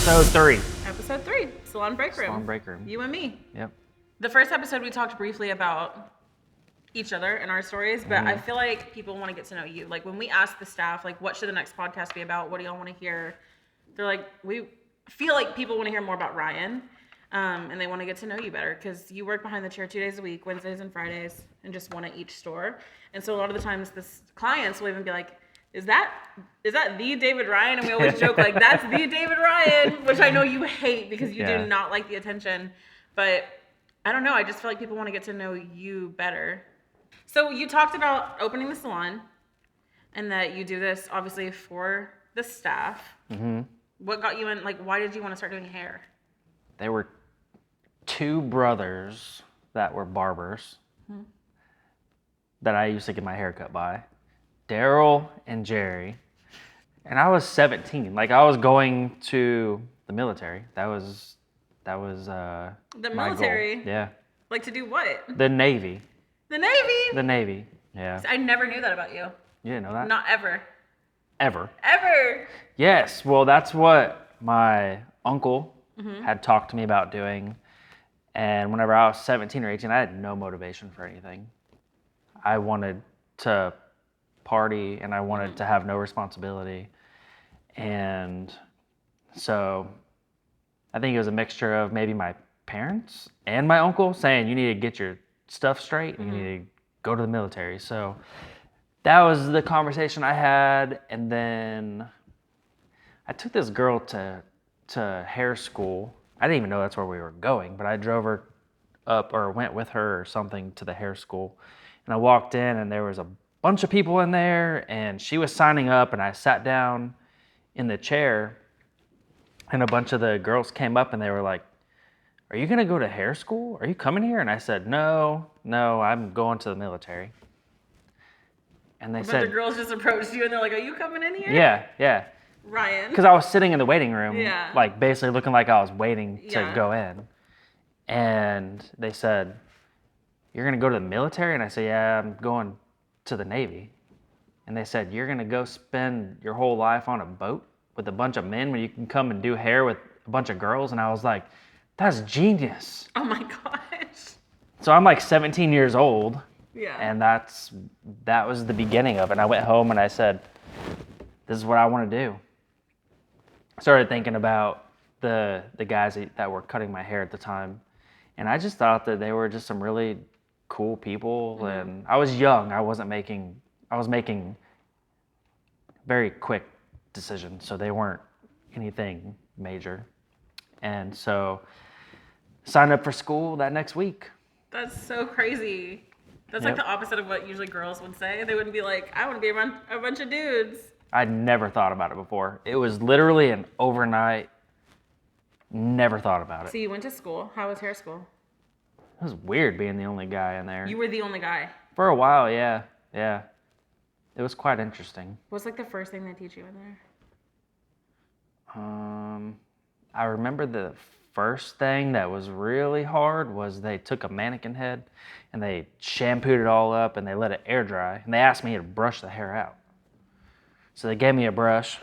Episode 3. Episode 3, Salon Breakroom. Salon Breakroom. You and me. Yep. The first episode we talked briefly about each other and our stories, but I feel like people want to get to know you. Like when we ask the staff, like what should the next podcast be about? What do y'all want to hear? They're like, we feel like people want to hear more about Ryan. And they want to get to know you better because you work behind the chair 2 days a week, Wednesdays and Fridays, and just one at each store. And so a lot of the times the clients will even be like, is that the David Ryan? And we always joke like, that's the David Ryan, which I know you hate because you do not like the attention. But I don't know. I just feel like people want to get to know you better. So you talked about opening the salon and that you do this obviously for the staff. Mm-hmm. What got you in, like, why did you want to start doing hair? They were 2 brothers that were barbers that I used to get my hair cut by. Daryl and Jerry. And I was 17. Like I was going to the military. That was The my military? goal. Yeah. Like to do what? The Navy. The Navy? The Navy. Yeah. I never knew that about you. You didn't know that? Not ever. Ever. Ever. Yes. Well, that's what my uncle had talked to me about doing. And whenever I was 17 or 18, I had no motivation for anything. I wanted to party and I wanted to have no responsibility. And so I think it was a mixture of maybe my parents and my uncle saying, you need to get your stuff straight and you need to go to the military. So that was the conversation I had. And then I took this girl to hair school. I didn't even know that's where we were going, but I drove her up or went with her or something to the hair school. And I walked in and there was a bunch of people in there and she was signing up and I sat down in the chair and a bunch of the girls came up and they were like, are you gonna go to hair school? Are you coming here? And I said, no, I'm going to the military. And they said, the girls just approached you and they're like, are you coming in here? Yeah. Ryan. Because I was sitting in the waiting room, Yeah. like basically looking like I was waiting to Yeah. go in. And they said, you're going to go to the military? And I said, yeah, I'm going to the Navy. And they said, you're going to go spend your whole life on a boat with a bunch of men when you can come and do hair with a bunch of girls? And I was like, that's genius. Oh my gosh. So I'm like 17 years old. Yeah. And that was the beginning of it. And I went home and I said, this is what I want to do. I started thinking about the guys that were cutting my hair at the time. And I just thought that they were just some really cool people. And I was young. I was making very quick decisions. So they weren't anything major. And so signed up for school that next week. That's so crazy. That's like the opposite of what usually girls would say. They wouldn't be like, I want to be around a bunch of dudes. I'd never thought about it before. It was literally an overnight, never thought about it. So you went to school. How was hair school? It was weird being the only guy in there. You were the only guy. For a while, yeah. It was quite interesting. What's like the first thing they teach you in there? I remember the first thing that was really hard was they took a mannequin head and they shampooed it all up and they let it air dry. And they asked me to brush the hair out. So they gave me a brush.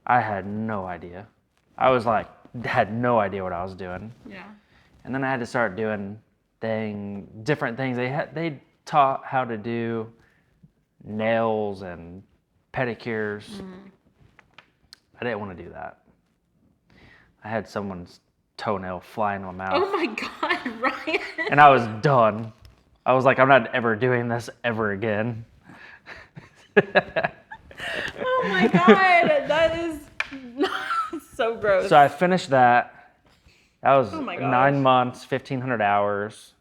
I had no idea. I was like, had no idea what I was doing. Yeah. And then I had to start doing different things. They taught how to do nails and pedicures. I didn't want to do that. I had someone's toenail fly in my mouth. Oh my God, Ryan. And I was done. I was like, I'm not ever doing this ever again. Oh my God, that is so gross. So I finished that. That was Oh my 9 months, 1,500 hours.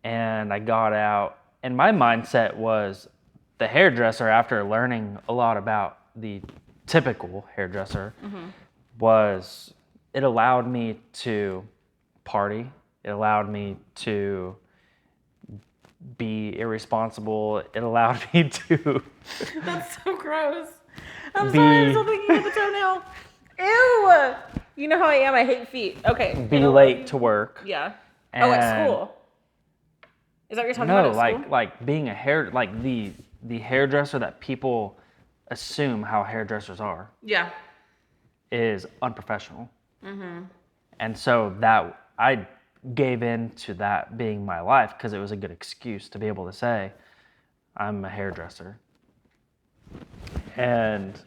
And I got out. And my mindset was the hairdresser, after learning a lot about the typical hairdresser, was it allowed me to party. It allowed me to be irresponsible. It allowed me to That's so gross. I'm sorry, I'm still thinking of the toenail. Ew! You know how I am, I hate feet. Okay. be late to work. Yeah. And at school? Is that what you're talking about No, at school? like being the hairdresser that people assume how hairdressers are. Yeah. is unprofessional. And so that I gave in to that being my life because it was a good excuse to be able to say, I'm a hairdresser. And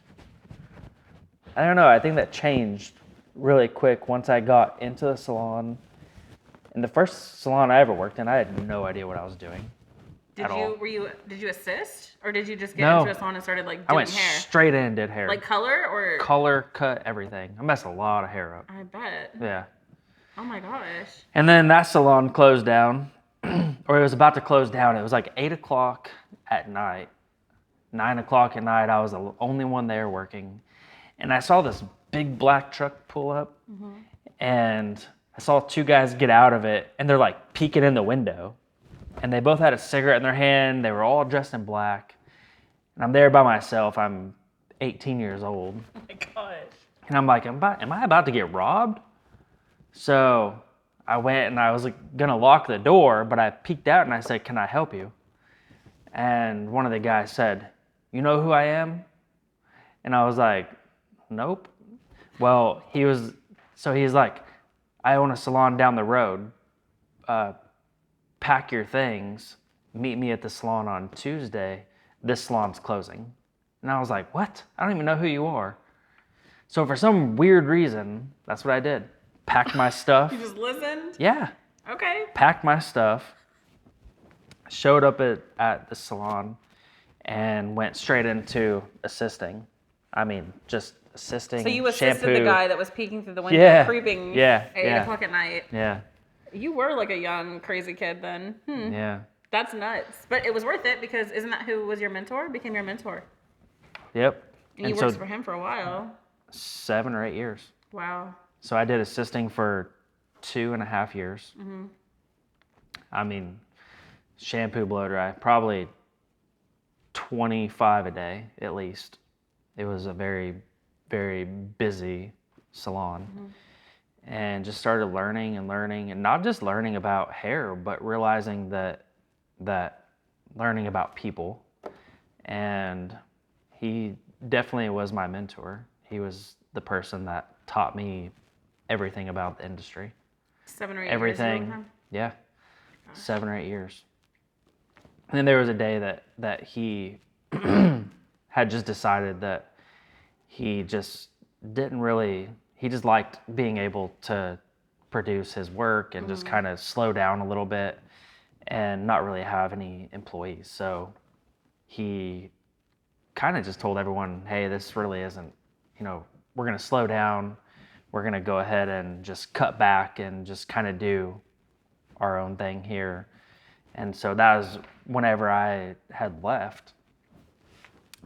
I don't know, I think that changed really quick once I got into the salon. In the first salon I ever worked in, I had no idea what I was doing. Did you assist, or did you just get No. into a salon and started like I doing went hair? straight in and did hair. Like color or? Color, cut, everything. I messed a lot of hair up. I bet. Yeah. Oh my gosh. And then that salon closed down, or it was about to close down. It was like 8 o'clock at night. 9 o'clock at night, I was the only one there working. And I saw this big black truck pull up, and I saw two guys get out of it, and they're like peeking in the window. And they both had a cigarette in their hand. They were all dressed in black. And I'm there by myself. I'm 18 years old. Oh my gosh. And I'm like, am I about to get robbed? So I went and I was like, gonna lock the door, but I peeked out and I said, can I help you? And one of the guys said, you know who I am? And I was like, nope. Well, he's like, I own a salon down the road. Pack your things, meet me at the salon on Tuesday. This salon's closing. And I was like, what? I don't even know who you are. So for some weird reason, that's what I did. Packed my stuff. You just listened? Yeah. Okay. Packed my stuff, showed up at the salon, and went straight into assisting. I mean, just assisting. So you assisted shampoo. the guy that was peeking through the window, creeping at 8 yeah. o'clock at night. Yeah. You were like a young, crazy kid then. Yeah. That's nuts. But it was worth it because isn't that who was your mentor? Became your mentor. Yep. And you worked for him for a while. 7 or 8 years. Wow. So I did assisting for 2.5 years. I mean, shampoo, blow dry, probably 25 a day at least. It was a very, very busy salon. And just started learning and not just learning about hair, but realizing that learning about people. And he definitely was my mentor. He was the person that taught me everything about the industry. 7 or 8 everything. years. Yeah. 7 or 8 years. And then there was a day that he had just decided that he just didn't really, he just liked being able to produce his work and just kind of slow down a little bit and not really have any employees. So he kind of just told everyone, hey, this really isn't, we're going to slow down. We're going to go ahead and just cut back and just kind of do our own thing here. And so that was whenever I had left.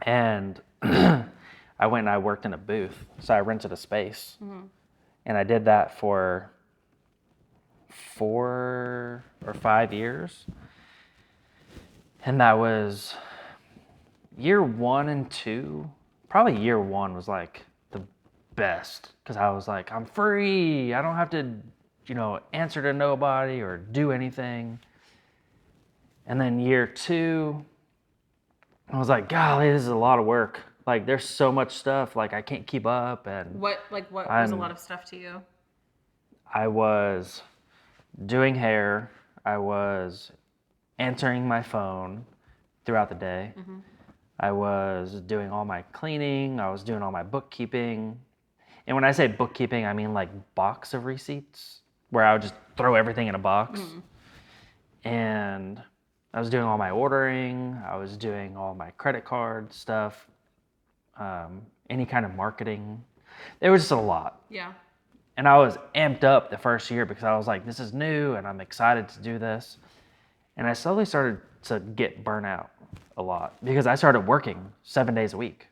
And I went and I worked in a booth. So I rented a space. And I did that for 4 or 5 years. And that was year 1 and 2. Probably year 1 was like the best because I was like, I'm free. I don't have to, answer to nobody or do anything. And then year 2, I was like, golly, this is a lot of work. Like, there's so much stuff. Like, I can't keep up. And what was a lot of stuff to you? I was doing hair. I was answering my phone throughout the day. I was doing all my cleaning. I was doing all my bookkeeping. And when I say bookkeeping, I mean like box of receipts where I would just throw everything in a box. And I was doing all my ordering. I was doing all my credit card stuff, any kind of marketing. There was just a lot. Yeah. And I was amped up the first year because I was like, this is new and I'm excited to do this. And I slowly started to get burnt out a lot because I started working 7 days a week.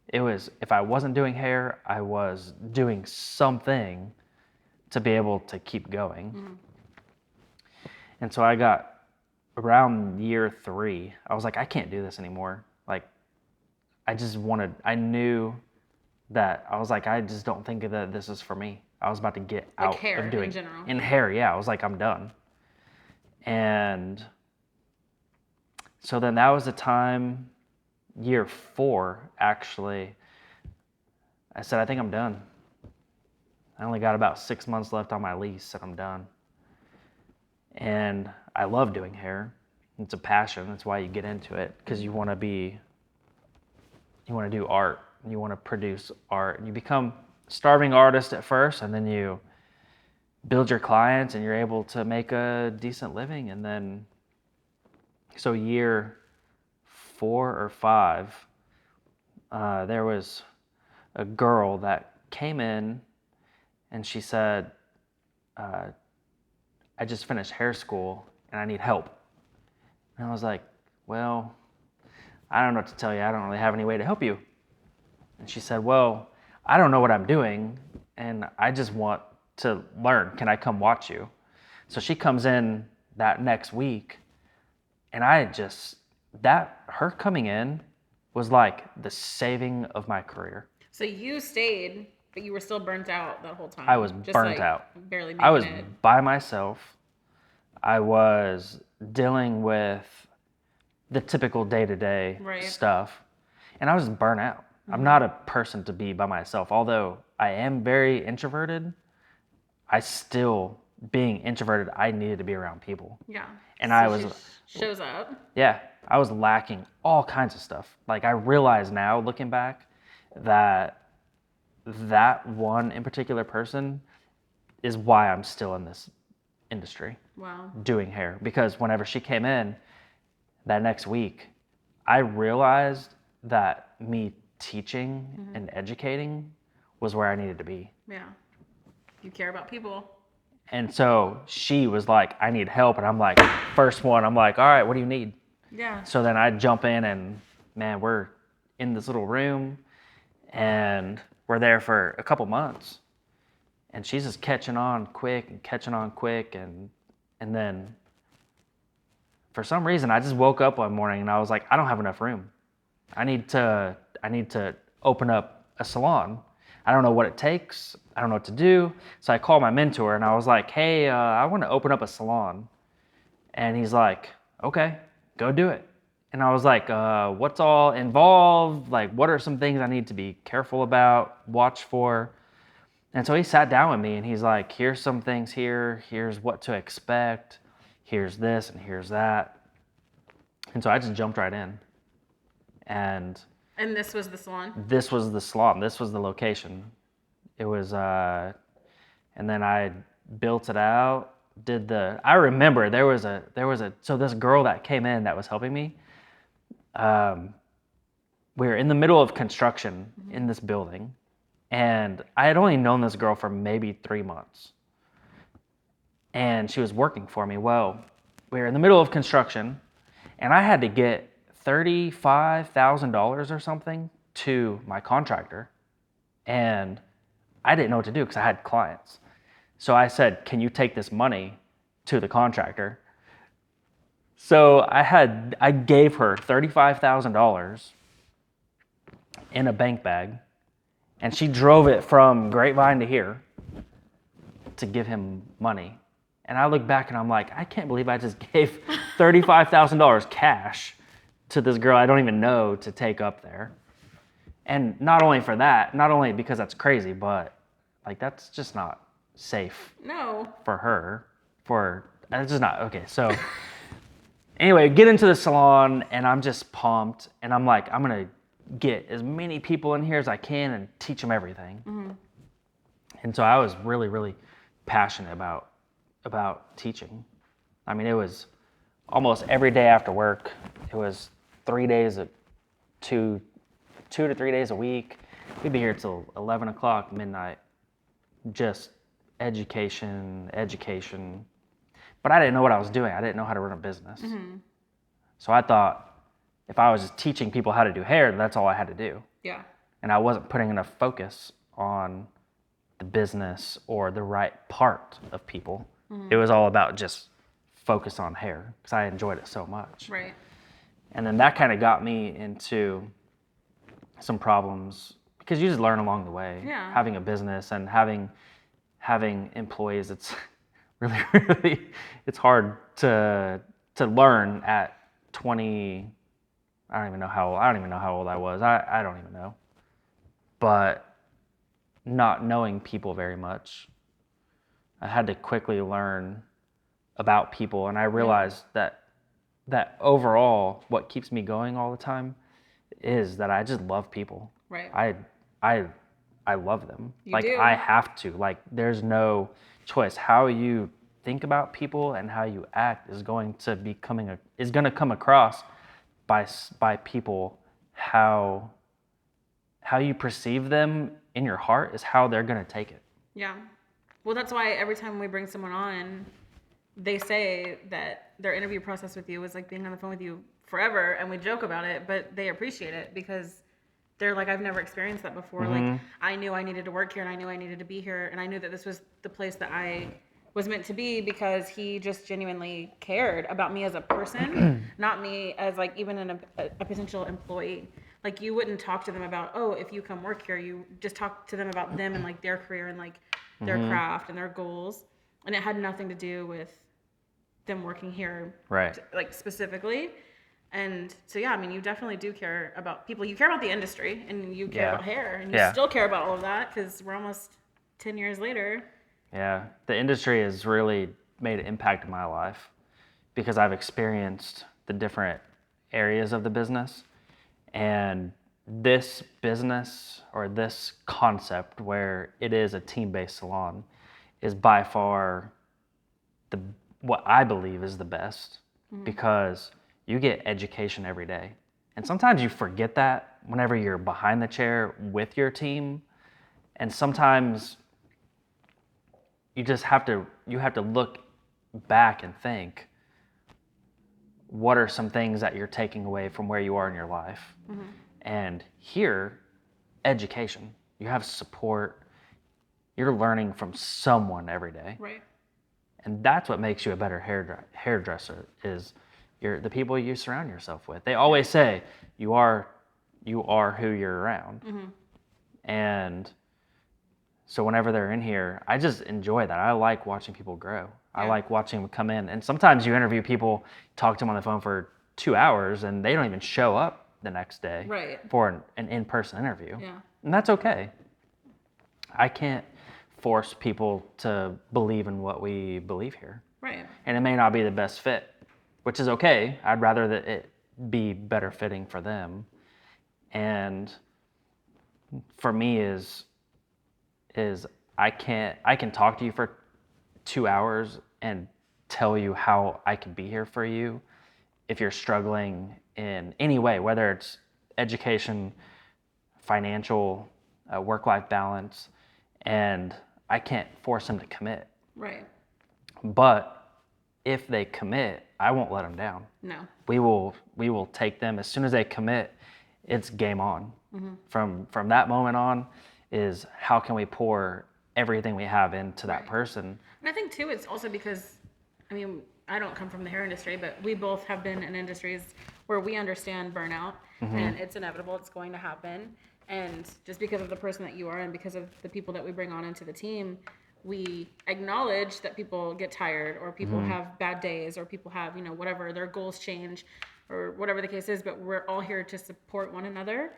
It was, if I wasn't doing hair, I was doing something to be able to keep going. And so I got around year 3, I was like, I can't do this anymore. Like, I knew that I was like, I just don't think that this is for me. I was about to get out hair of doing in general. In hair, yeah. I was like, I'm done. And so then that was the time, year 4, actually, I said, I think I'm done. I only got about 6 months left on my lease and I'm done. And I love doing hair. It's a passion. That's why you get into it, because you want to do art. You want to produce art. And you become a starving artist at first, and then you build your clients and you're able to make a decent living. And then, so year 4 or 5, there was a girl that came in and she said, I just finished hair school and I need help. And I was like, well, I don't know what to tell you. I don't really have any way to help you. And she said, well, I don't know what I'm doing and I just want to learn. Can I come watch you? So she comes in that next week, and her coming in was like the saving of my career. So you stayed, but you were still burnt out that whole time. I was burnt out. Barely I was making it. by myself. I was dealing with the typical day-to-day stuff, and I was burnt out. Mm-hmm. I'm not a person to be by myself. Although I am very introverted, being introverted, I needed to be around people. Yeah. And so shows up. Yeah, I was lacking all kinds of stuff. Like, I realize now, looking back, that one in particular person is why I'm still in this industry. Wow. Doing hair. Because whenever she came in that next week, I realized that me teaching and educating was where I needed to be. Yeah. You care about people. And so she was like, I need help. And I'm like, first one, I'm like, all right, what do you need? Yeah. So then I jump in and, man, we're in this little room and we're there for a couple months. And she's just catching on quick. And then for some reason, I just woke up one morning and I was like, I don't have enough room. I need to open up a salon. I don't know what it takes. I don't know what to do. So I called my mentor and I was like, hey, I want to open up a salon. And he's like, okay, go do it. And I was like, what's all involved? Like, what are some things I need to be careful about, watch for? And so he sat down with me and he's like, here's some things here. Here's what to expect. Here's this and here's that. And so I just jumped right in. And this was the salon? This was the salon. This was the location. It was, and then I built it out, I remember so this girl that came in that was helping me, we were in the middle of construction in this building, and I had only known this girl for maybe 3 months. And she was working for me. Well, we were in the middle of construction, and I had to get $35,000 or something to my contractor. And I didn't know what to do because I had clients. So I said, can you take this money to the contractor? So I gave her $35,000 in a bank bag, and she drove it from Grapevine to here to give him money. And I look back and I'm like, I can't believe I just gave $35,000 cash to this girl I don't even know to take up there. And not only because that's crazy, but like, that's just not safe. No. For her. It's just not, okay. So anyway, get into the salon and I'm just pumped. And I'm like, I'm going to get as many people in here as I can and teach them everything. Mm-hmm. And so I was really, really passionate about teaching. I mean, it was almost every day after work. It was 2 to 3 days a week. We'd be here till 11 o'clock, midnight, just education. But I didn't know what I was doing. I didn't know how to run a business. Mm-hmm. So I thought if I was just teaching people how to do hair, that's all I had to do. Yeah. And I wasn't putting enough focus on the business or the right part of people. Mm-hmm. It was all about just focus on hair because I enjoyed it so much. Right. And then that kind of got me into some problems because you just learn along the way. Yeah. Having a business and having employees, it's really it's hard to learn at 20. I don't even know how old I was. I don't even know. But not knowing people very much, I had to quickly learn about people, and I realized that overall, what keeps me going all the time is that I just love people. Right. I love them. You like do. I have to. Like there's no choice. How you think about people and how you act is going to come across by people. How you perceive them in your heart is how they're going to take it. Yeah. Well, that's why every time we bring someone on, they say that their interview process with you was like being on the phone with you forever, and we joke about it, but they appreciate it because they're like, I've never experienced that before. Like, I knew I needed to work here, and I knew I needed to be here, and I knew that this was the place that I was meant to be because he just genuinely cared about me as a person, not me as like even a potential employee. Like you wouldn't talk to them about, oh, if you come work here, you just talk to them about them and like their career and like their craft and their goals. And it had nothing to do with them working here, right? Like specifically. And so, yeah, I mean, you definitely do care about people. You care about the industry and you care about hair and you still care about all of that because we're almost 10 years later. Yeah. The industry has really made an impact in my life because I've experienced the different areas of the business. And this business or this concept where it is a team-based salon is by far what I believe is the best because you get education every day. And sometimes you forget that whenever you're behind the chair with your team. And sometimes you just have to look back and think, what are some things that you're taking away from where you are in your life? And here, education. You have support. You're learning from someone every day. Right. And that's what makes you a better hairdresser is the people you surround yourself with. They always say you are who you're around. And so whenever they're in here, I just enjoy that. I like watching people grow. I like watching them come in. And sometimes you interview people, talk to them on the phone for 2 hours, and they don't even show up the next day for an in-person interview. Yeah. And that's okay. I can't force people to believe in what we believe here. Right. And it may not be the best fit, which is okay. I'd rather that it be better fitting for them. And for me is I can talk to you for 2 hours and tell you how I can be here for you if you're struggling in any way, whether it's education, financial, work-life balance, and I can't force them to commit. Right. But if they commit, I won't let them down. No. We will take them as soon as they commit. It's game on. From that moment on is how can we pour everything we have into that person. And I think too, it's also because, I mean, I don't come from the hair industry, but we both have been in industries where we understand burnout and it's inevitable. It's going to happen. And just because of the person that you are and because of the people that we bring on into the team, we acknowledge that people get tired or people have bad days or people have, whatever, their goals change or whatever the case is, but we're all here to support one another,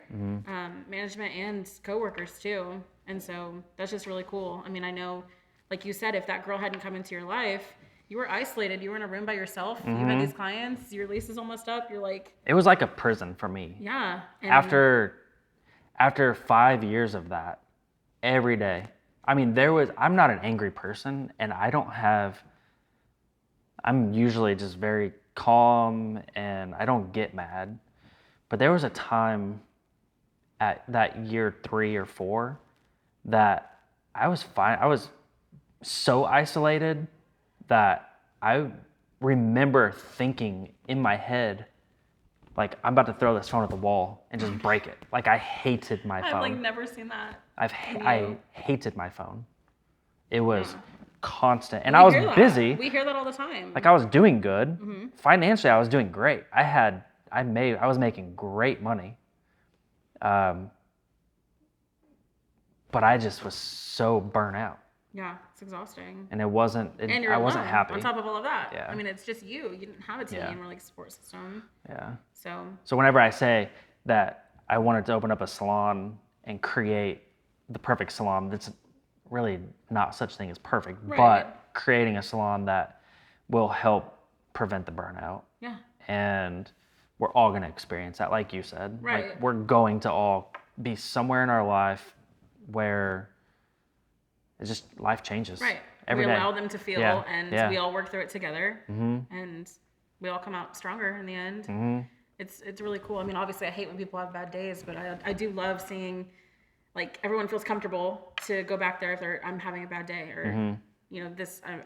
management and coworkers too. And so that's just really cool. I mean, I know, like you said, if that girl hadn't come into your life, you were isolated. You were in a room by yourself. You had these clients. Your lease is almost up. You're like... It was like a prison for me. Yeah. And After 5 years of that, every day, I mean, I'm not an angry person, and I'm usually just very calm, and I don't get mad. But there was a time at that year 3 or 4 that I was fine. I was so isolated that I remember thinking in my head, like, I'm about to throw this phone at the wall and just break it. Like, I hated my phone. I've like never seen that. I hated my phone. It was constant. And I was busy. We hear that all the time. Like, I was doing good. Financially, I was doing great. I was making great money. But I just was so burnt out. Yeah, it's exhausting. And I wasn't happy. On top of all of that. Yeah. I mean, it's just you. You didn't have a team or like support system. Yeah. So whenever I say that I wanted to open up a salon and create the perfect salon. That's really not such thing as perfect, Right. but creating a salon that will help prevent the burnout. Yeah. And we're all going to experience that, like you said. Right. Like, we're going to all be somewhere in our life where it's just life changes. Right. Every we day. allow them to feel, Yeah. and Yeah. we all work through it together, Mm-hmm. and we all come out stronger in the end. Mm-hmm. It's really cool. I mean, obviously, I hate when people have bad days, but I do love seeing, like, everyone feels comfortable to go back there if I'm having a bad day, or Mm-hmm. you know,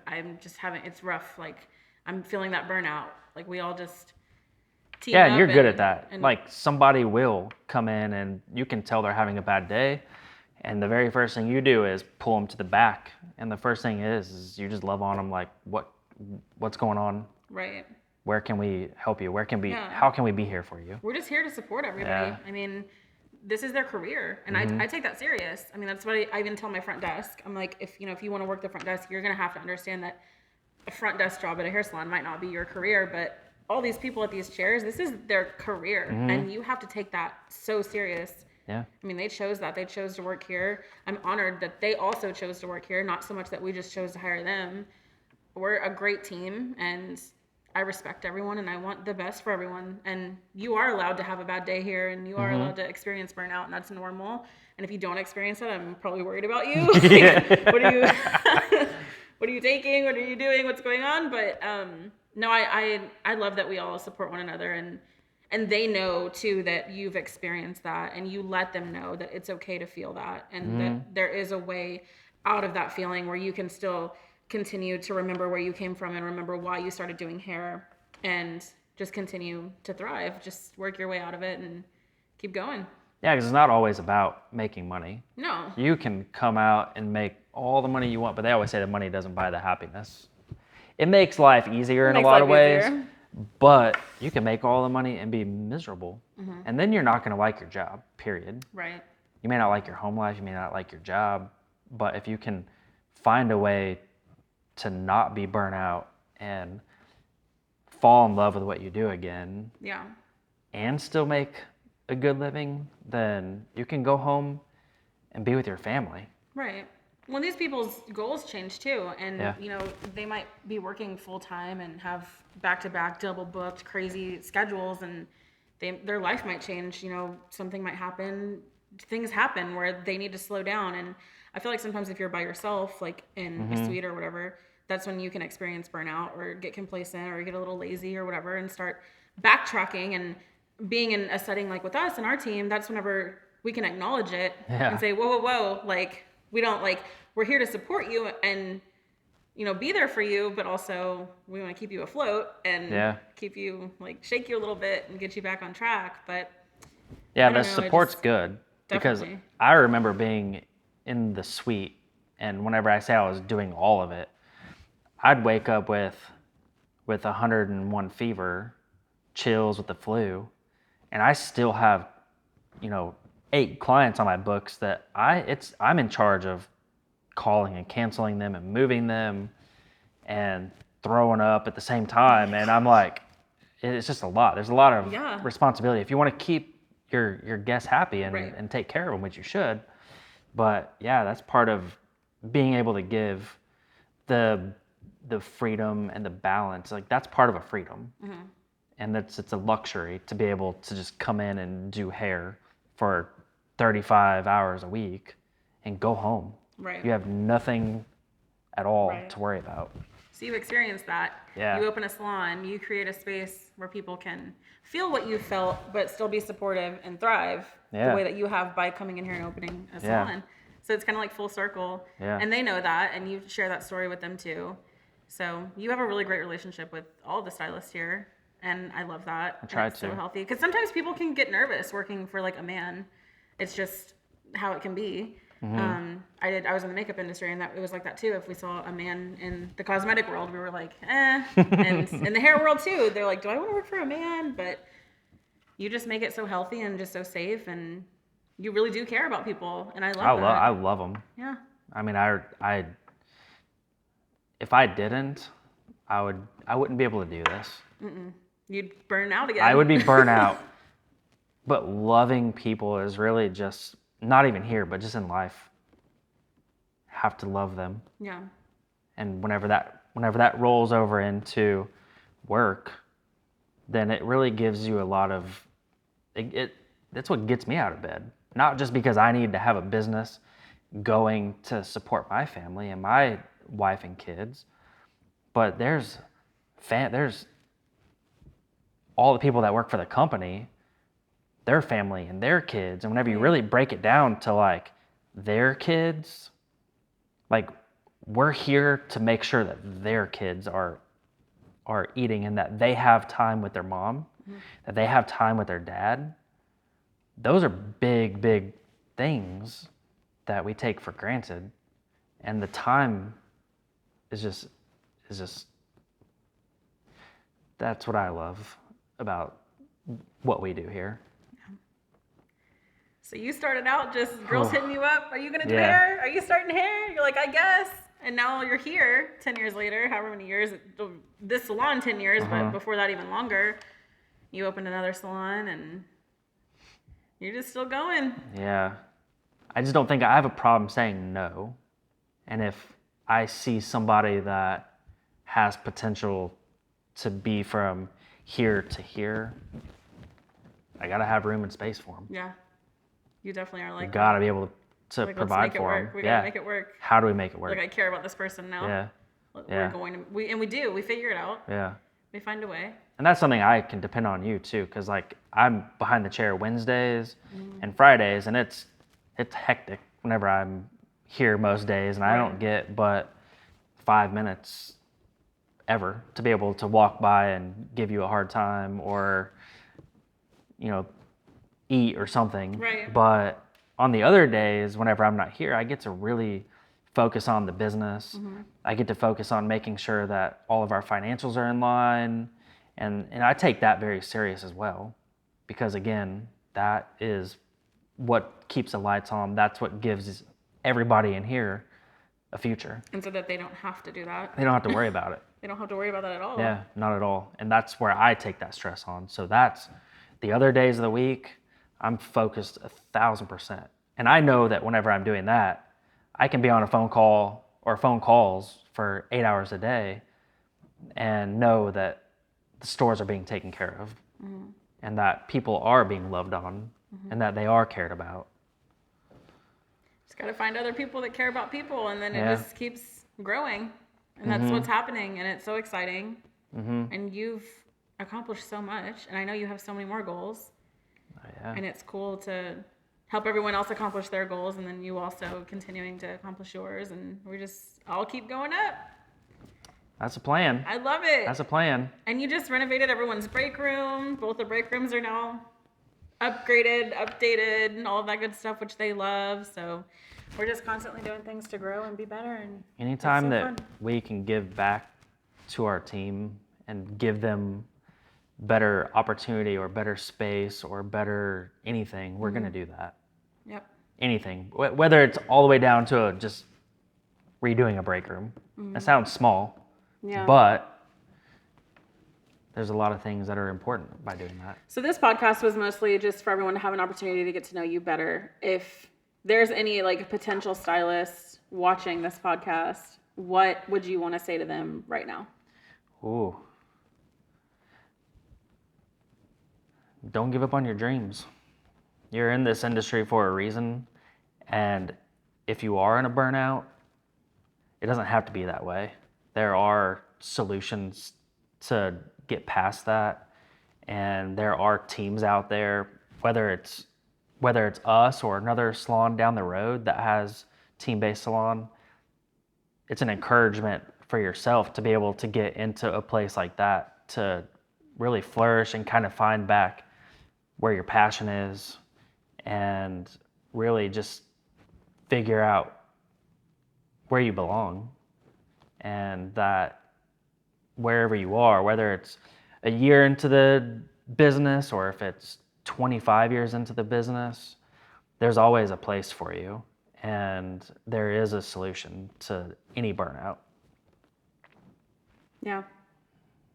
I'm just having, it's rough. Like, I'm feeling that burnout. Like, we all just team Yeah, up and you're good at and- that. and- Like, somebody will come in and you can tell they're having a bad day, and the very first thing you do is pull them to the back. And the first thing is you just love on them, like, what's going on? Right. Where can we help you? Yeah. How can we be here for you? We're just here to support everybody. Yeah. I mean, this is their career, and I take that serious. I mean, that's what I even tell my front desk. I'm like, if you want to work the front desk, you're gonna have to understand that a front desk job at a hair salon might not be your career, but all these people at these chairs, this is their career, and you have to take that so serious. Yeah. I mean, they chose that. They chose to work here. I'm honored that they also chose to work here, not so much that we just chose to hire them. We're a great team, and I respect everyone, and I want the best for everyone. And you are allowed to have a bad day here, and you are allowed to experience burnout, and that's normal. And if you don't experience it, I'm probably worried about you. Like, what are you what are you taking? What are you doing? What's going on? But no, I love that we all support one another, and they know too that you've experienced that, and you let them know that it's okay to feel that, and that there is a way out of that feeling where you can still continue to remember where you came from and remember why you started doing hair, and just continue to thrive. Just work your way out of it and keep going. Yeah, because it's not always about making money. No. You can come out and make all the money you want, but they always say that money doesn't buy the happiness. It makes life easier in a lot of ways, but you can make all the money and be miserable. And then you're not going to like your job, period. Right. You may not like your home life, you may not like your job, but if you can find a way to not be burnt out and fall in love with what you do again, Yeah. and still make a good living, then you can go home and be with your family. Right. Well, these people's goals change too, and Yeah. you know, they might be working full time and have back-to-back, double booked, crazy schedules, and their life might change. You know, something might happen. Things happen where they need to slow down, and I feel like sometimes if you're by yourself, like in a suite or whatever, that's when you can experience burnout or get complacent or get a little lazy or whatever, and start backtracking. And being in a setting like with us and our team, that's whenever we can acknowledge it and say, whoa, like, we don't, like, we're here to support you and, you know, be there for you, but also we want to keep you afloat and keep you, like, shake you a little bit and get you back on track. But yeah, the support's good, because Definitely. I remember being in the suite, and whenever I say I was doing all of it, I'd wake up with 101 fever, chills with the flu, and I still have, 8 clients on my books that I'm in charge of calling and canceling them and moving them and throwing up at the same time. And I'm like, it's just a lot. There's a lot of responsibility if you want to keep your guests happy and take care of them, which you should. But yeah, that's part of being able to give the freedom and the balance. Like, that's part of a freedom. And it's a luxury to be able to just come in and do hair for 35 hours a week and go home. Right. You have nothing at all to worry about. So you experience that. Yeah. You open a salon, you create a space where people can feel what you felt, but still be supportive and thrive the way that you have by coming in here and opening a salon. So it's kind of like full circle. Yeah. And they know that, and you share that story with them too. So you have a really great relationship with all the stylists here. And I love that. I try it's to. so healthy. Because sometimes people can get nervous working for like a man. It's just how it can be. I was in the makeup industry, and it was like that too. If we saw a man in the cosmetic world, we were like, eh. And in the hair world too, they're like, do I want to work for a man? But you just make it so healthy and just so safe, and you really do care about people, and I love that. I love them. Yeah. I mean, I if I didn't, I wouldn't be able to do this. You'd burn out again. I would be burnt out. But loving people is really just, not even here, but just in life. have to love them. Yeah. And whenever that rolls over into work, then it really gives you a lot of that's what gets me out of bed. Not just because I need to have a business going to support my family and my wife and kids, but there's all the people that work for the company, their family and their kids. And whenever you really break it down to like their kids, like we're here to make sure that their kids are eating and that they have time with their mom, that they have time with their dad. Those are big, big things that we take for granted. And the time is just that's what I love about what we do here. So you started out just girls hitting you up. Are you going to do hair? Are you starting hair? You're like, I guess. And now you're here 10 years later, however many years. This salon 10 years, but before that even longer. You opened another salon and you're just still going. Yeah. I just don't think I have a problem saying no. And if I see somebody that has potential to be from here to here, I got to have room and space for them. Yeah. You definitely are like You got to be able to like, provide for them. We got to make it work. How do we make it work? Like, I care about this person now. Yeah. We're going to, we do. We figure it out. Yeah. We find a way. And that's something I can depend on you too, because like I'm behind the chair Wednesdays and Fridays, and it's hectic whenever I'm here most days, and I don't get but 5 minutes ever to be able to walk by and give you a hard time or, eat or something. Right. But on the other days, whenever I'm not here, I get to really focus on the business. I get to focus on making sure that all of our financials are in line. And I take that very serious as well, because again, that is what keeps the lights on. That's what gives everybody in here a future. And so that they don't have to do that. They don't have to worry about it. They don't have to worry about that at all. Yeah, not at all. And that's where I take that stress on. So that's the other days of the week, I'm focused 1,000%. And I know that whenever I'm doing that, I can be on a phone call or phone calls for 8 hours a day and know that the stores are being taken care of and that people are being loved on and that they are cared about. Just got to find other people that care about people, and then it just keeps growing. And that's what's happening, and it's so exciting. And you've accomplished so much, and I know you have so many more goals. And it's cool to help everyone else accomplish their goals, and then you also continuing to accomplish yours, and we just all keep going up. That's a plan. I love it. That's a plan. And you just renovated everyone's break room. Both the break rooms are now upgraded, updated, and all of that good stuff, which they love. So we're just constantly doing things to grow and be better. And anytime that we can give back to our team and give them better opportunity or better space or better anything, we're going to do that. Yep. Anything. Whether it's all the way down to just redoing a break room. That sounds small. Yeah. But there's a lot of things that are important by doing that. So this podcast was mostly just for everyone to have an opportunity to get to know you better. If there's any like potential stylists watching this podcast, what would you want to say to them right now? Ooh. Don't give up on your dreams. You're in this industry for a reason. And if you are in a burnout, it doesn't have to be that way. There are solutions to get past that. And there are teams out there, whether it's us or another salon down the road that has team-based salon, it's an encouragement for yourself to be able to get into a place like that, to really flourish and kind of find back where your passion is and really just figure out where you belong. And that wherever you are, whether it's a year into the business or if it's 25 years into the business, there's always a place for you. And there is a solution to any burnout. Yeah.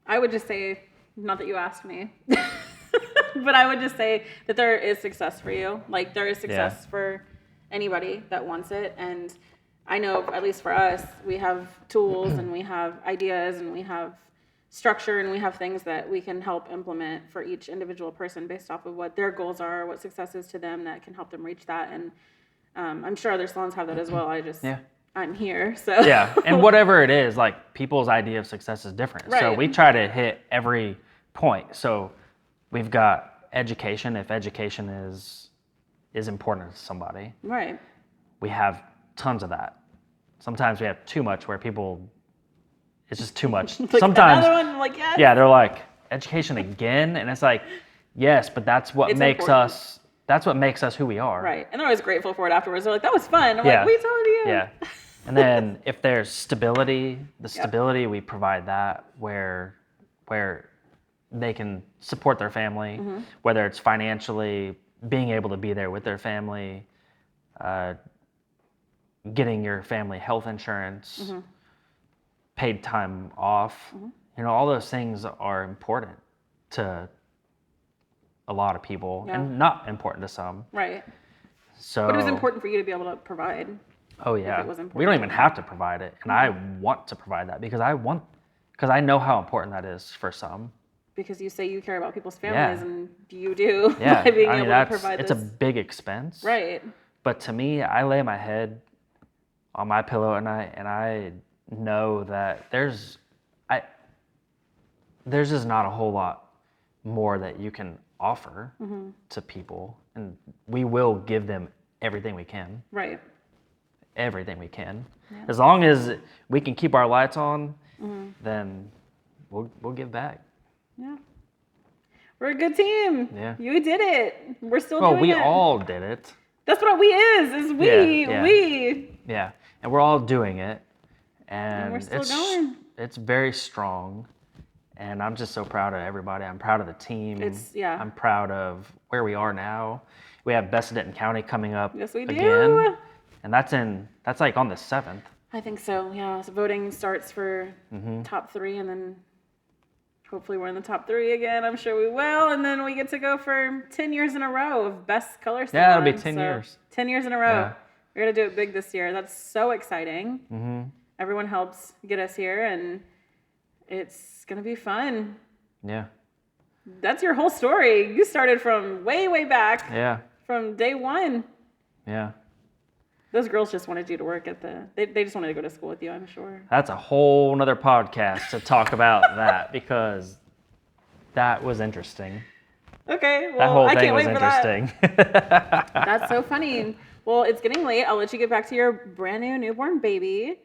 I would just say, not that you asked me, but I would just say that there is success for you. Like, there is success for anybody that wants it. And I know, at least for us, we have tools and we have ideas and we have structure and we have things that we can help implement for each individual person based off of what their goals are, what success is to them that can help them reach that. And I'm sure other salons have that as well. I'm here, so. Yeah, and whatever it is, like people's idea of success is different. Right. So we try to hit every point. So we've got education, if education is important to somebody. Right. We have tons of that. Sometimes we have too much where people, it's just too much. Like Sometimes, another one, like, yes. yeah, they're like, education again? And it's like, yes, but that's what makes us who we are. Right. And they're always grateful for it afterwards. They're like, that was fun. I'm Yeah. like, we told you. Yeah. And then if there's stability, we provide that where they can support their family, whether it's financially, being able to be there with their family, getting your family health insurance, paid time off. All those things are important to a lot of people and not important to some. Right. So, but it was important for you to be able to provide. Oh yeah. We don't even have to provide it. And I want to provide that because I know how important that is for some. Because you say you care about people's families and you do by being able to provide it's this. a big expense. Right. But to me, I lay my head on my pillow at night and I know that there's just not a whole lot more that you can offer to people, and we will give them everything we can. Right. Everything we can. Yeah. As long as we can keep our lights on, then we'll give back. Yeah. We're a good team. Yeah. You did it. We're still doing it. Well, we all did it. That's what we is we. Yeah. We. Yeah. And we're all doing it. And we're still going. It's very strong. And I'm just so proud of everybody. I'm proud of the team. I'm proud of where we are now. We have Best of Denton County coming up yes, we again. Do. And that's like on the 7th. I think so, yeah. So voting starts for top 3, and then hopefully we're in the top 3 again. I'm sure we will. And then we get to go for 10 years in a row of Best Color Salon. Yeah, it'll be 10 years. 10 years in a row. Yeah. We're going to do it big this year. That's so exciting. Everyone helps get us here, and it's going to be fun. Yeah. That's your whole story. You started from way, way back. Yeah. From day one. Yeah. Those girls just wanted you to work at they just wanted to go to school with you, I'm sure. That's a whole nother podcast to talk about that, because that was interesting. Okay, well, that whole I thing can't was wait interesting. for that. That's so funny. Well, it's getting late. I'll let you get back to your brand new newborn baby.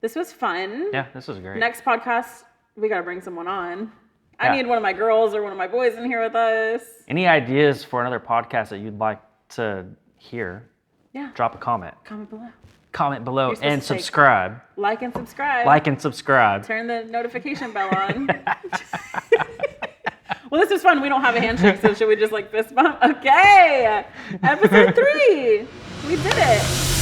This was fun. Yeah, this was great. Next podcast, we got to bring someone on. I need one of my girls or one of my boys in here with us. Any ideas for another podcast that you'd like to hear? Yeah. Drop a comment. Comment below. Comment below and subscribe. Like and subscribe. Like and subscribe. Turn the notification bell on. Well, this is fun. We don't have a handshake, so should we just like fist bump? Okay. Episode 3. We did it.